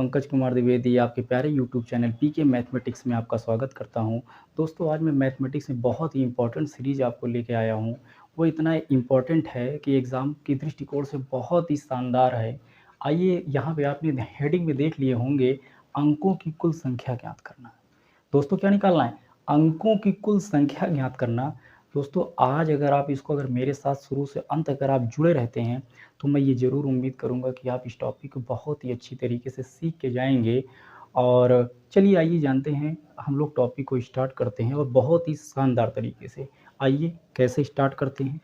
पंकज कुमार द्विवेदी आपके प्यारे YouTube channel पीके mathematics में आपका स्वागत करता हूं। दोस्तों आज मैं मैथमेटिक्स में बहुत ही इंपॉर्टेंट सीरीज आपको लेके आया हूं। वो इतना इम्पॉर्टेंट है कि एग्ज़ाम के दृष्टिकोण से बहुत ही शानदार है। आइए यहाँ पे आपने हेडिंग में देख लिए होंगे, अंकों की कुल संख्या ज्ञात करना। दोस्तों क्या निकालना है? अंकों की कुल संख्या ज्ञात करना। दोस्तों आज अगर मेरे साथ शुरू से अंत अगर आप जुड़े रहते हैं तो मैं ये ज़रूर उम्मीद करूँगा कि आप इस टॉपिक को बहुत ही अच्छी तरीके से सीख के जाएंगे। और चलिए आइए जानते हैं, हम लोग टॉपिक को स्टार्ट करते हैं और बहुत ही शानदार तरीके से। आइए कैसे स्टार्ट करते हैं।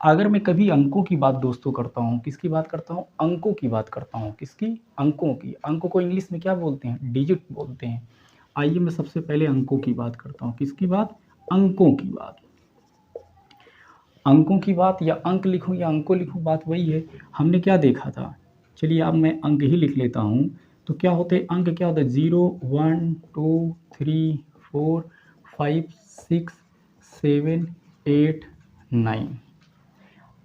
अगर मैं कभी अंकों की बात दोस्तों करता हूँ, किसकी बात करता हूँ? अंकों की बात करता हूँ। किसकी? अंकों की। अंकों को इंग्लिश में क्या बोलते हैं? डिजिट बोलते हैं। आइए मैं सबसे पहले अंकों की बात करता हूँ। किसकी बात? अंकों की बात। अंकों की बात या अंक लिखूं या अंकों लिखूं, बात वही है। हमने क्या देखा था? चलिए अब मैं अंक ही लिख लेता हूँ। तो क्या होते हैं अंक? क्या होता है? 0 1 2 3 4 5 6 7 8 9।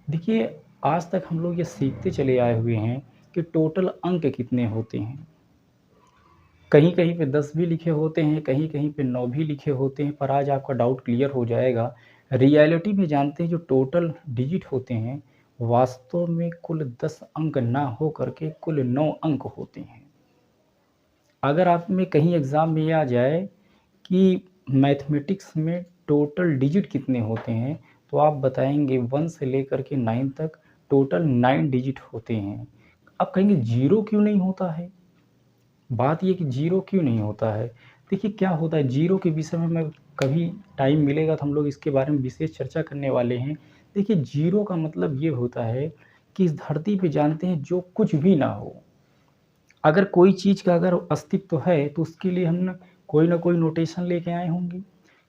देखिए आज तक हम लोग ये सीखते चले आए हुए हैं कि टोटल अंक कितने होते हैं। कहीं कहीं पे 10 भी लिखे होते हैं, कहीं कहीं पे 9 भी लिखे होते हैं, पर आज आपका डाउट क्लियर हो जाएगा। रियलिटी में जानते हैं जो टोटल डिजिट होते हैं वास्तव में कुल 10 अंक ना हो करके कुल 9 अंक होते हैं। अगर आप में कहीं एग्ज़ाम में ये आ जाए कि मैथमेटिक्स में टोटल डिजिट कितने होते हैं तो आप बताएंगे 1 से लेकर के 9 तक टोटल 9 डिजिट होते हैं। आप कहेंगे जीरो क्यों नहीं होता है? बात ये कि जीरो क्यों नहीं होता है। देखिए क्या होता है, जीरो के विषय में मैं कभी टाइम मिलेगा तो हम लोग इसके बारे में विशेष चर्चा करने वाले हैं। देखिए जीरो का मतलब ये होता है कि इस धरती पे जानते हैं जो कुछ भी ना हो, अगर कोई चीज़ का अगर अस्तित्व है तो उसके लिए हम ना कोई नोटेशन लेके आए होंगे,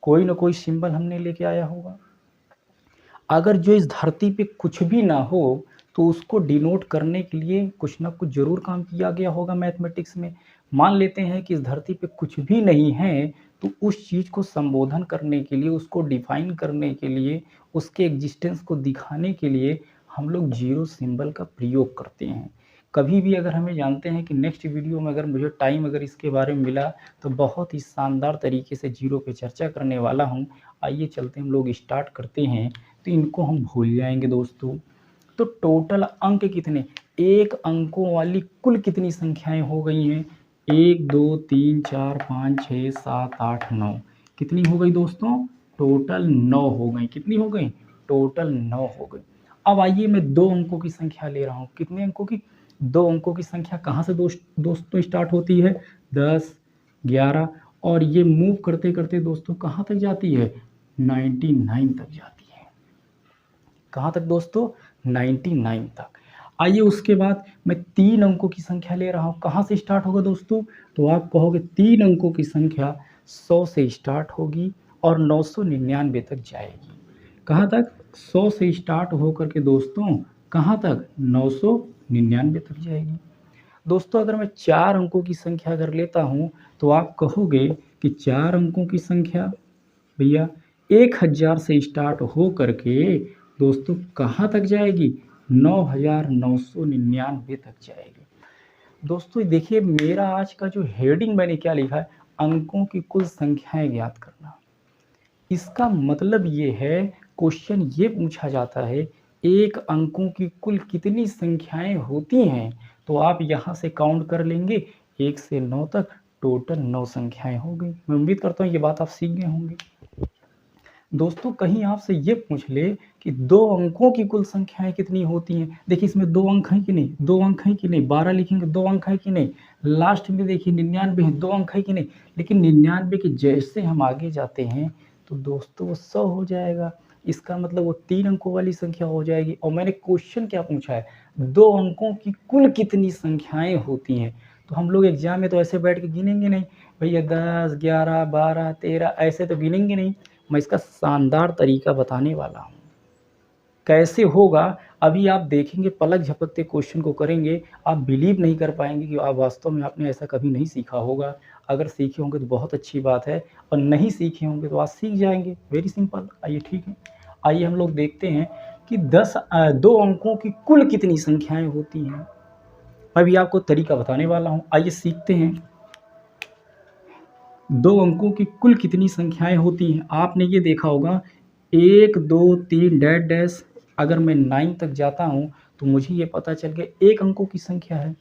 कोई ना कोई सिंबल हमने लेके आया होगा। अगर जो इस धरती पे कुछ भी ना हो तो उसको डिनोट करने के लिए कुछ ना कुछ ज़रूर काम किया गया होगा मैथमेटिक्स में। मान लेते हैं कि इस धरती पे कुछ भी नहीं है तो उस चीज़ को संबोधन करने के लिए, उसको डिफाइन करने के लिए, उसके एग्जिस्टेंस को दिखाने के लिए हम लोग जीरो सिंबल का प्रयोग करते हैं। कभी भी अगर हमें जानते हैं कि नेक्स्ट वीडियो में अगर मुझे टाइम अगर इसके बारे में मिला तो बहुत ही शानदार तरीके से जीरो पे चर्चा करने वाला हूँ। आइए चलते हम लोग स्टार्ट करते हैं। तो इनको हम भूल जाएंगे दोस्तों। तो टोटल अंक कितने? एक अंकों वाली कुल कितनी संख्याएं हो गई हैं? 1 2 3 4 5 6 7 8 9। कितनी हो गई दोस्तों? टोटल 9 हो गई। कितनी हो गई? टोटल 9 हो गई। अब आइए मैं दो अंकों की संख्या ले रहा हूँ। कितने अंकों की? दो अंकों की संख्या कहाँ से दोस्तों स्टार्ट होती है? 10 11 और ये मूव करते करते दोस्तों कहाँ तक जाती है? 99 तक जाती है। कहाँ तक दोस्तों? 99 तक। आइए उसके बाद मैं 3 अंकों की संख्या ले रहा हूँ। कहाँ से स्टार्ट होगा दोस्तों? तो आप कहोगे 3 अंकों की संख्या 100 से स्टार्ट होगी और 999 तक जाएगी। कहाँ तक? 100 से स्टार्ट होकर के दोस्तों कहाँ तक? 999 तक जाएगी। दोस्तों अगर मैं 4 अंकों की संख्या अगर लेता हूँ तो आप कहोगे कि 4 अंकों की संख्या भैया 1000 से स्टार्ट हो करके दोस्तों कहाँ तक जाएगी? 9999 तक जाएगी। दोस्तों देखिए मेरा आज का जो हेडिंग मैंने क्या लिखा है, अंकों की कुल संख्याएं ज्ञात करना। इसका मतलब ये है, क्वेश्चन ये पूछा जाता है एक अंकों की कुल कितनी संख्याएं होती हैं, तो आप यहाँ से काउंट कर लेंगे 1 से 9 तक, टोटल 9 संख्याएं हो गई। मैं उम्मीद करता हूँ ये बात आप सीख गए होंगे। दोस्तों कहीं आपसे ये पूछ ले कि दो अंकों की कुल संख्याएं कितनी होती हैं, देखिए इसमें 2 अंक हैं कि नहीं? 2 अंक हैं कि नहीं? 12 लिखेंगे 2 अंक है कि नहीं? लास्ट में देखिए 99 है, 2 अंक है कि नहीं? लेकिन 99 के जैसे हम आगे जाते हैं तो दोस्तों वो 100 हो जाएगा। इसका मतलब वो 3 अंकों वाली संख्या हो जाएगी। और मैंने क्वेश्चन क्या पूछा है? 2 अंकों की कुल कितनी संख्याएं होती हैं। तो हम लोग एग्जाम में तो ऐसे बैठ के गिनेंगे नहीं भैया, 10 11 12 13 ऐसे तो गिनेंगे नहीं। मैं इसका शानदार तरीका बताने वाला हूँ। कैसे होगा अभी आप देखेंगे, पलक झपकते क्वेश्चन को करेंगे, आप बिलीव नहीं कर पाएंगे कि आप वास्तव में आपने ऐसा कभी नहीं सीखा होगा। अगर सीखे होंगे तो बहुत अच्छी बात है, और नहीं सीखे होंगे तो आज सीख जाएंगे। Very simple. आइए ठीक है, आइए हम लोग देखते हैं कि 2 अंकों की कुल कितनी संख्याएं होती हैं। मैं भी आपको तरीका बताने वाला हूँ, आइए सीखते हैं। 2 अंकों की कुल कितनी संख्याएं होती हैं? आपने ये देखा होगा 1 2 3 डैश डैश। अगर मैं 9 तक जाता हूँ तो मुझे ये पता चल गया 1 अंकों की संख्या है।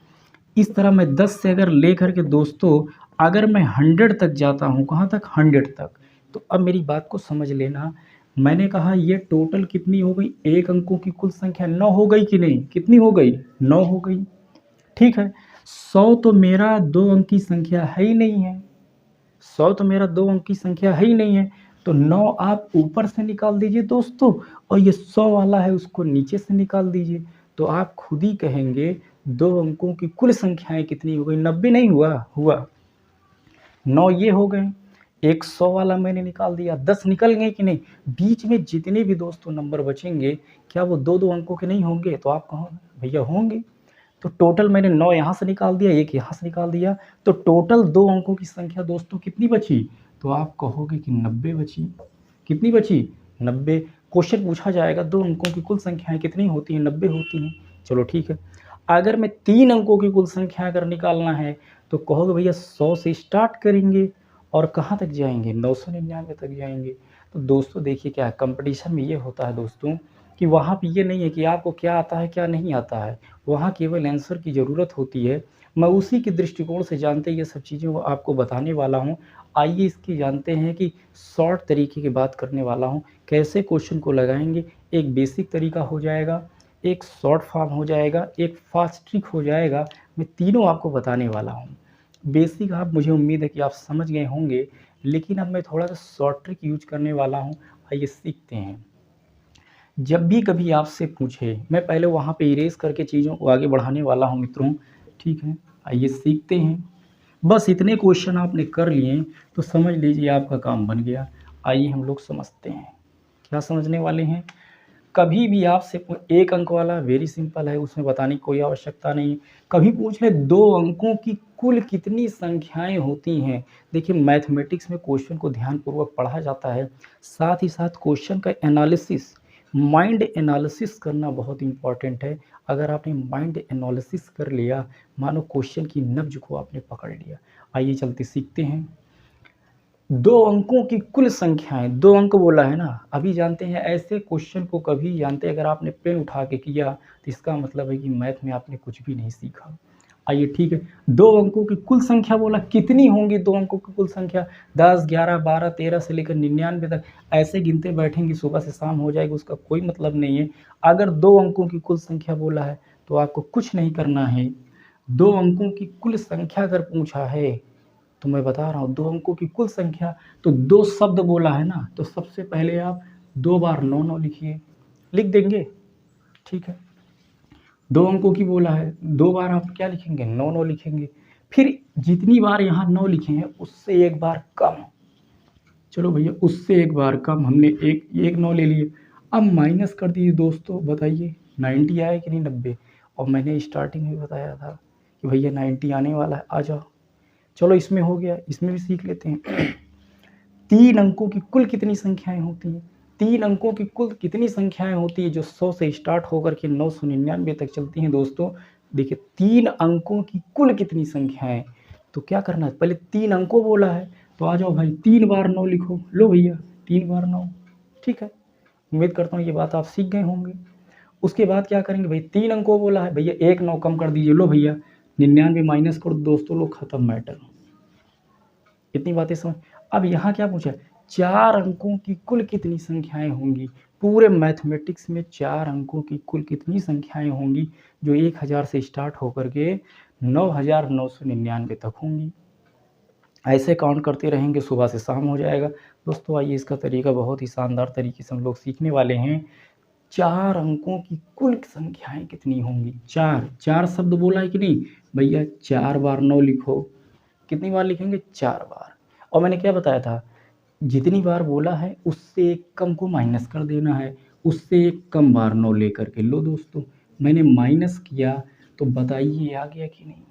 इस तरह मैं 10 से अगर लेकर के दोस्तों अगर मैं 100 तक जाता हूँ, कहाँ तक? 100 तक। तो अब मेरी बात को समझ लेना, मैंने कहा ये टोटल कितनी हो गई? 1 अंकों की कुल संख्या 9 हो गई कि नहीं? कितनी हो गई? 9 हो गई। ठीक है, 100 तो मेरा 2 अंक की संख्या है ही नहीं है। 100 तो मेरा 2 अंक की संख्या है ही नहीं है, तो 9 आप ऊपर से निकाल दीजिए दोस्तों, और ये 100 वाला है उसको नीचे से निकाल दीजिए। तो आप खुद ही कहेंगे 2 अंकों की कुल संख्याएं कितनी हो गई? 90 नहीं हुआ 9 ये हो गए, एक 100 वाला मैंने निकाल दिया, 10 निकल गए कि नहीं? बीच में जितने भी दोस्तों नंबर बचेंगे क्या वो 2-2 अंकों के नहीं होंगे? तो आप कहोगे भैया होंगे। तो टोटल मैंने 9 यहाँ से निकाल दिया, 1 यहाँ से निकाल दिया, तो टोटल 2 अंकों की संख्या दोस्तों कितनी बची? तो आप कहोगे कि 90 बची। कितनी बची? 90। क्वेश्चन पूछा जाएगा 2 अंकों की कुल संख्याएं कितनी होती हैं? 90 होती हैं। चलो ठीक है। अगर मैं 3 अंकों की कुल संख्या अगर निकालना है तो कहोगे भैया 100 से स्टार्ट करेंगे और कहाँ तक जाएंगे? 999 तक जाएंगे। तो दोस्तों देखिए क्या है, कंपटीशन में ये होता है दोस्तों कि वहाँ पे ये नहीं है कि आपको क्या आता है क्या नहीं आता है, वहाँ केवल आंसर की ज़रूरत होती है। मैं उसी के दृष्टिकोण से जानते ये सब चीज़ें आपको बताने वाला हूँ। आइए इसकी जानते हैं कि शॉर्ट तरीके की बात करने वाला हूँ, कैसे क्वेश्चन को लगाएंगे। एक बेसिक तरीका हो जाएगा, एक शॉर्ट फॉर्म हो जाएगा, एक फास्ट ट्रिक हो जाएगा। मैं तीनों आपको बताने वाला हूँ। बेसिक आप, मुझे उम्मीद है कि आप समझ गए होंगे, लेकिन अब मैं थोड़ा सा शॉर्ट ट्रिक यूज करने वाला हूँ। आइए सीखते हैं। जब भी कभी आपसे पूछे, मैं पहले वहाँ पे इरेज करके चीज़ों को आगे बढ़ाने वाला हूँ मित्रों, ठीक है। आइए सीखते हैं। बस इतने क्वेश्चन आपने कर लिए तो समझ लीजिए आपका काम बन गया। आइए हम लोग समझते हैं, क्या समझने वाले हैं। कभी भी आपसे 1 अंक वाला वेरी सिंपल है, उसमें बताने की कोई आवश्यकता नहीं। कभी पूछ ले 2 अंकों की कुल कितनी संख्याएं होती हैं। देखिए मैथमेटिक्स में क्वेश्चन को ध्यानपूर्वक पढ़ा जाता है, साथ ही साथ क्वेश्चन का एनालिसिस, माइंड एनालिसिस करना बहुत इंपॉर्टेंट है। अगर आपने माइंड एनालिसिस कर लिया, मानो क्वेश्चन की नब्ज को आपने पकड़ लिया। आइए चलते सीखते हैं। 2 अंकों की कुल संख्याएं, 2 अंक बोला है ना, अभी जानते हैं ऐसे क्वेश्चन को कभी जानते हैं अगर आपने पेन उठा के किया तो इसका मतलब है कि मैथ में आपने कुछ भी नहीं सीखा। आइए ठीक है, 2 अंकों की कुल संख्या बोला, कितनी होंगी 2 अंकों की कुल संख्या? 10 11 12 13 से लेकर 99 तक ऐसे गिनते बैठेंगे, सुबह से शाम हो जाएगी, उसका कोई मतलब नहीं है। अगर 2 अंकों की कुल संख्या बोला है तो आपको कुछ नहीं करना है। 2 अंकों की कुल संख्या अगर पूछा है तो मैं बता रहा हूँ 2 अंकों की कुल संख्या, तो 2 शब्द बोला है ना, तो सबसे पहले आप 2 बार 9 9 लिखिए, लिख देंगे, ठीक है। 2 अंकों की बोला है, 2 बार आप क्या लिखेंगे? 9 9 लिखेंगे। फिर जितनी बार यहाँ 9 लिखे हैं उससे एक बार कम, चलो भैया उससे एक बार कम, हमने एक 9 ले लिए। अब माइनस कर दीजिए दोस्तों, बताइए 90 आया कि नहीं? 90। और मैंने स्टार्टिंग में बताया था कि भैया 90 आने वाला है, आ जाओ। चलो इसमें हो गया, इसमें भी सीख लेते हैं। 3 अंकों की कुल कितनी संख्याएं होती हैं? 3 अंकों की कुल कितनी संख्याएं होती है जो 100 से स्टार्ट होकर के 999 तक चलती हैं दोस्तों? देखिए 3 अंकों की कुल कितनी संख्याएं, तो क्या करना है, पहले 3 अंकों बोला है तो आ जाओ भाई 3 बार 9 लिखो, लो भैया 3 बार 9, ठीक है। उम्मीद करता हूँ ये बात आप सीख गए होंगे। उसके बाद क्या करेंगे भाई, 3 अंकों बोला है भैया, एक 9 कम कर दीजिए, लो भैया 99 माइनस करो दोस्तों, लो खत्म मैटर। इतनी बातें समझ। अब यहाँ क्या पूछा है, 4 अंकों की कुल कितनी संख्याएं होंगी? पूरे मैथमेटिक्स में 4 अंकों की कुल कितनी संख्याएं होंगी जो 1000 से स्टार्ट होकर के 9999 तक होंगी? ऐसे काउंट करते रहेंगे, सुबह से शाम हो जाएगा। दोस्तों आइए इसका तरीका बहुत ही शानदार तरीके से हम लोग सीखने वाले हैं। 4 अंकों की कुल संख्याएं कितनी होंगी? 4 शब्द बोला है कि नहीं भैया? 4 बार 9 लिखो, कितनी बार लिखेंगे? 4 बार। और मैंने क्या बताया था, जितनी बार बोला है उससे एक कम को माइनस कर देना है, उससे एक कम बार 9 लेकर के लो दोस्तों। मैंने माइनस किया तो बताइए आ गया कि नहीं?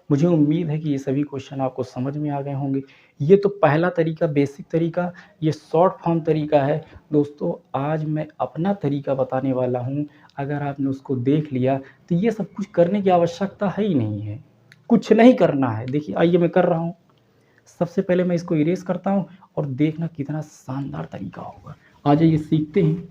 मुझे उम्मीद है कि ये सभी क्वेश्चन आपको समझ में आ गए होंगे। ये तो पहला तरीका, बेसिक तरीका, ये शॉर्ट फॉर्म तरीका है। दोस्तों आज मैं अपना तरीका बताने वाला हूँ। अगर आपने उसको देख लिया तो ये सब कुछ करने की आवश्यकता है ही नहीं है, कुछ नहीं करना है। देखिए आइए मैं कर रहा हूँ। सबसे पहले मैं इसको इरेज करता हूँ और देखना कितना शानदार तरीका होगा। आ जाइए सीखते हैं।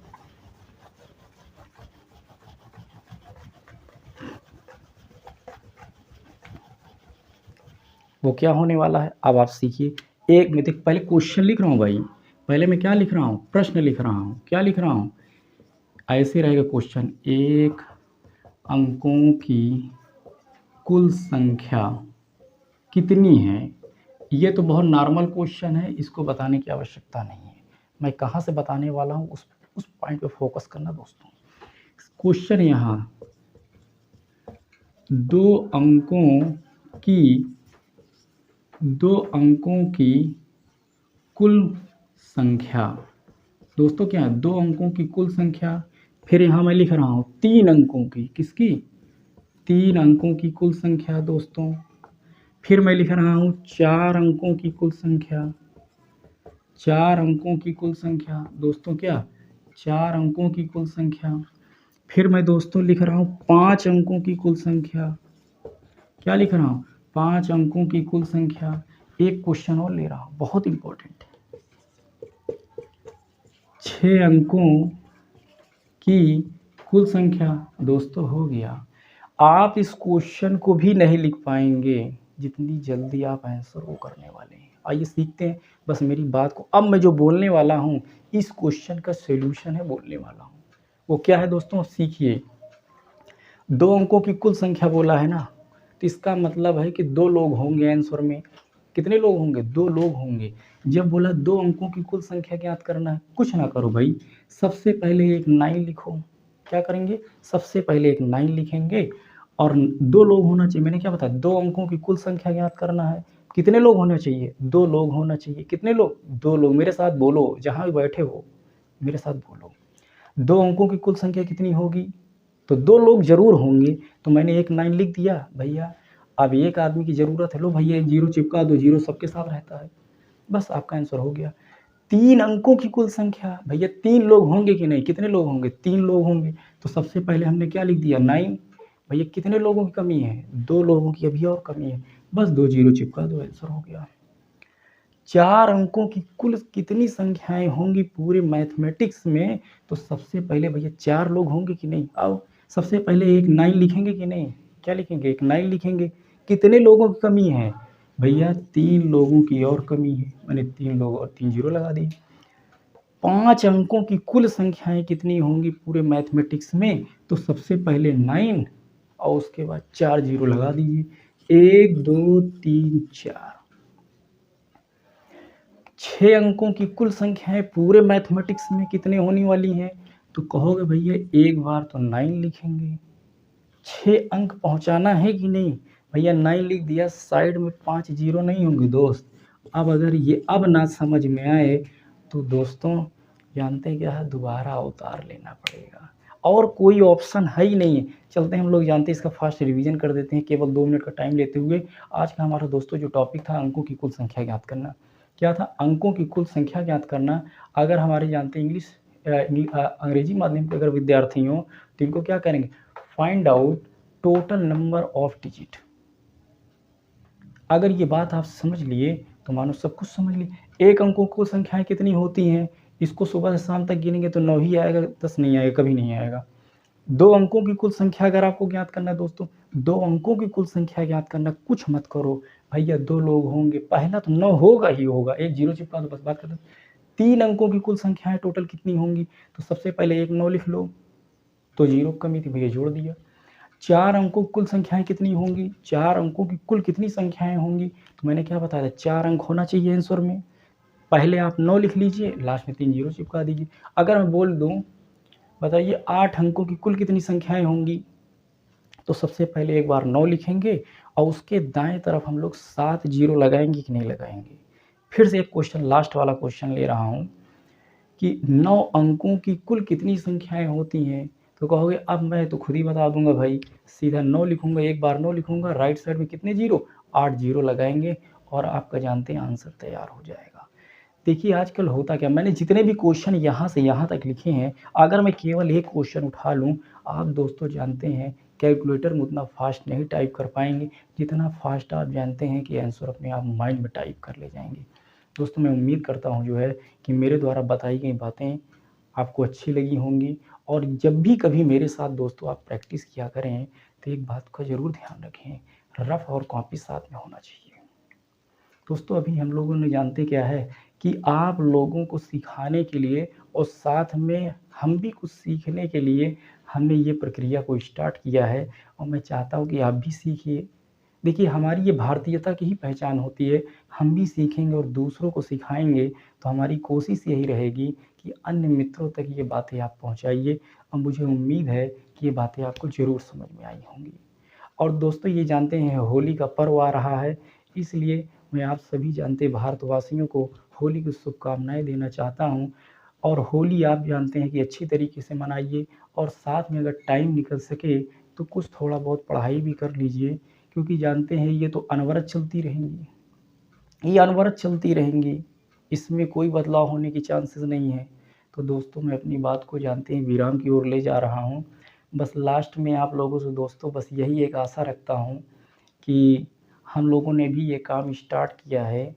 वो क्या होने वाला है अब आप सीखिए। एक मैं देख पहले क्वेश्चन लिख रहा हूँ भाई, पहले मैं क्या लिख रहा हूँ, प्रश्न लिख रहा हूँ। क्या लिख रहा हूँ, ऐसे रहेगा क्वेश्चन, एक अंकों की कुल संख्या कितनी है। ये तो बहुत नॉर्मल क्वेश्चन है, इसको बताने की आवश्यकता नहीं है। मैं कहाँ से बताने वाला हूँ उस पॉइंट पे फोकस करना दोस्तों। क्वेश्चन यहाँ दो अंकों की कुल संख्या। दोस्तों क्या है, 2 अंकों की कुल संख्या। फिर यहाँ मैं लिख रहा हूँ 3 अंकों की, किसकी, 3 अंकों की कुल संख्या दोस्तों। फिर मैं लिख रहा हूँ 4 अंकों की कुल संख्या, 4 अंकों की कुल संख्या दोस्तों, क्या 4 अंकों की कुल संख्या। फिर मैं दोस्तों लिख रहा हूँ 5 अंकों की कुल संख्या। क्या लिख रहा हूँ, 5 अंकों की कुल संख्या। एक क्वेश्चन और ले रहा हूँ, बहुत इंपॉर्टेंट है। 6 अंकों की कुल संख्या दोस्तों हो गया। आप इस क्वेश्चन को भी नहीं लिख पाएंगे जितनी जल्दी आप आंसर वो करने वाले हैं। आइए सीखते हैं बस मेरी बात को। अब मैं जो बोलने वाला हूँ इस क्वेश्चन का सॉल्यूशन है बोलने वाला हूँ। वो क्या है दोस्तों, सीखिए। 2 अंकों की कुल संख्या बोला है ना, तो इसका मतलब है कि 2 लोग होंगे आंसर में। कितने लोग होंगे, 2 लोग होंगे। जब बोला 2 अंकों की कुल संख्या ज्ञात करना है, कुछ ना करो भाई, सबसे पहले एक 9 लिखो। क्या करेंगे, सबसे पहले एक 9 लिखेंगे और 2 लोग होना चाहिए। मैंने क्या बताया, 2 अंकों की कुल संख्या ज्ञात करना है। कितने लोग होना चाहिए, 2 लोग होना चाहिए। कितने लोग, 2 लोग। मेरे साथ बोलो, जहाँ भी बैठे हो मेरे साथ बोलो। 2 अंकों की कुल संख्या कितनी होगी, तो 2 लोग जरूर होंगे। तो मैंने एक 9 लिख दिया भैया। अब एक आदमी की ज़रूरत है, लो भैया एक 0 चिपका दो, 0 सबके साथ रहता है, बस आपका आंसर हो गया। 3 अंकों की कुल संख्या, भैया 3 लोग होंगे कि नहीं, कितने लोग होंगे, 3 लोग होंगे। तो सबसे पहले हमने क्या लिख दिया, 9। भैया कितने लोगों की कमी है, 2 लोगों की अभी और कमी है, बस 2 0 चिपका दो, आंसर हो गया। 4 अंकों की कुल कितनी संख्याएं होंगी पूरे मैथमेटिक्स में, तो सबसे पहले भैया 4 लोग होंगे कि नहीं। आओ सबसे पहले एक 9 लिखेंगे कि नहीं, क्या लिखेंगे, एक 9 लिखेंगे। कितने लोगों की कमी है, भैया 3 लोगों की और कमी है। मैंने 3 लोग और 3 0 लगा दिए। 5 अंकों की कुल संख्याएं कितनी होंगी पूरे मैथमेटिक्स में, तो सबसे पहले 9 और उसके बाद 4 0 लगा दीजिए। 1 2 3 4। 6 अंकों की कुल संख्याएं पूरे मैथमेटिक्स में कितने होने वाली हैं, तो कहोगे भैया एक बार तो 9 लिखेंगे। 6 अंक पहुंचाना है कि नहीं, भैया 9 लिख दिया, साइड में 5 0 नहीं होंगे दोस्त। अब अगर ये अब ना समझ में आए तो दोस्तों जानते हैं क्या है, दोबारा अवतार लेना पड़ेगा, और कोई ऑप्शन है ही नहीं है। चलते हैं हम लोग, जानते हैं इसका फास्ट रिवीजन कर देते हैं केवल 2 मिनट का टाइम लेते हुए। आज का हमारा दोस्तों जो टॉपिक था अंकों की कुल संख्या ज्ञात करना, क्या था, अंकों की कुल संख्या ज्ञात करना। अगर हमारे जानते हैं अंग्रेजी माध्यम के अगर विद्यार्थी हो तो इनको क्या करेंगे, find out total number of digit. अगर ये बात आप समझ लिए तो मानो सब कुछ समझ लिए। एक अंकों की संख्याएं कितनी होती हैं, इसको सुबह से शाम तक गिनेंगे तो 9 ही आएगा, 10 नहीं आएगा, कभी नहीं आएगा। 2 अंकों की कुल संख्या अगर आपको ज्ञात करना है दोस्तों, 2 अंकों की कुल संख्या ज्ञात करना, कुछ मत करो भैया, 2 लोग होंगे, पहला तो 9 होगा ही होगा, एक 0 चिपका दो, बस बात खत्म। 3 अंकों की कुल संख्याएं टोटल कितनी होंगी, तो सबसे पहले एक 9 लिख लो, तो 0 कमी थी भैया जोड़ दिया। 4 अंकों की कुल संख्याएं कितनी होंगी, 4 अंकों की कुल कितनी संख्याएं होंगी, तो मैंने क्या बताया, 4 अंक होना चाहिए आंसर में। पहले आप 9 लिख लीजिए, लास्ट में 3 0 चिपका दीजिए। अगर मैं बोल दूं बताइए 8 अंकों की कुल कितनी संख्याएं होंगी, तो सबसे पहले एक बार 9 लिखेंगे और उसके दाएं तरफ हम लोग 7 0 लगाएंगे कि नहीं लगाएंगे। फिर से एक क्वेश्चन, लास्ट वाला क्वेश्चन ले रहा हूं कि 9 अंकों की कुल कितनी संख्याएं होती हैं, तो कहोगे अब मैं तो खुद ही बता दूँगा भाई, सीधा 9 लिखूँगा, एक बार 9 लिखूँगा, राइट साइड में कितने ज़ीरो? 8 ज़ीरो लगाएँगे और आपका जानते हैं आंसर तैयार हो जाएगा। देखिए आजकल होता क्या, मैंने जितने भी क्वेश्चन यहाँ से यहाँ तक लिखे हैं, अगर मैं केवल एक क्वेश्चन उठा लूँ, आप दोस्तों जानते हैं कैलकुलेटर में उतना फ़ास्ट नहीं टाइप कर पाएँगे, जितना फ़ास्ट आप जानते हैं कि आंसर अपने आप माइंड में टाइप कर ले जाएँगे। दोस्तों मैं उम्मीद करता हूँ जो है कि मेरे द्वारा बताई गई बातें आपको अच्छी लगी होंगी, और जब भी कभी मेरे साथ दोस्तों आप प्रैक्टिस किया करें, तो एक बात का ज़रूर ध्यान रखें, रफ़ और कॉपी साथ में होना चाहिए। दोस्तों अभी हम लोगों ने जानते क्या है कि आप लोगों को सिखाने के लिए और साथ में हम भी कुछ सीखने के लिए हमने ये प्रक्रिया को स्टार्ट किया है, और मैं चाहता हूँ कि आप भी सीखिए। देखिए हमारी ये भारतीयता की ही पहचान होती है, हम भी सीखेंगे और दूसरों को सिखाएँगे, तो हमारी कोशिश यही रहेगी कि अन्य मित्रों तक ये बातें आप पहुँचाइए, और मुझे उम्मीद है कि ये बातें आपको ज़रूर समझ में आई होंगी। और दोस्तों ये जानते हैं होली का पर्व आ रहा है, इसलिए मैं आप सभी जानते भारतवासियों को होली की शुभकामनाएँ देना चाहता हूँ। और होली आप जानते हैं कि अच्छी तरीके से मनाइए, और साथ में अगर टाइम निकल सके तो कुछ थोड़ा बहुत पढ़ाई भी कर लीजिए, क्योंकि जानते हैं ये तो अनवरत चलती रहेंगी, ये अनवरत चलती रहेंगी, इसमें कोई बदलाव होने की चांसेस नहीं है। तो दोस्तों मैं अपनी बात को जानते हैं विराम की ओर ले जा रहा हूँ। बस लास्ट में आप लोगों से दोस्तों बस यही एक आशा रखता हूँ कि हम लोगों ने भी ये काम स्टार्ट किया है,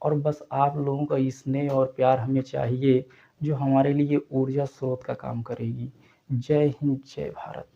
और बस आप लोगों का स्नेह और प्यार हमें चाहिए, जो हमारे लिए ऊर्जा स्रोत का काम करेगी। जय हिंद, जय भारत।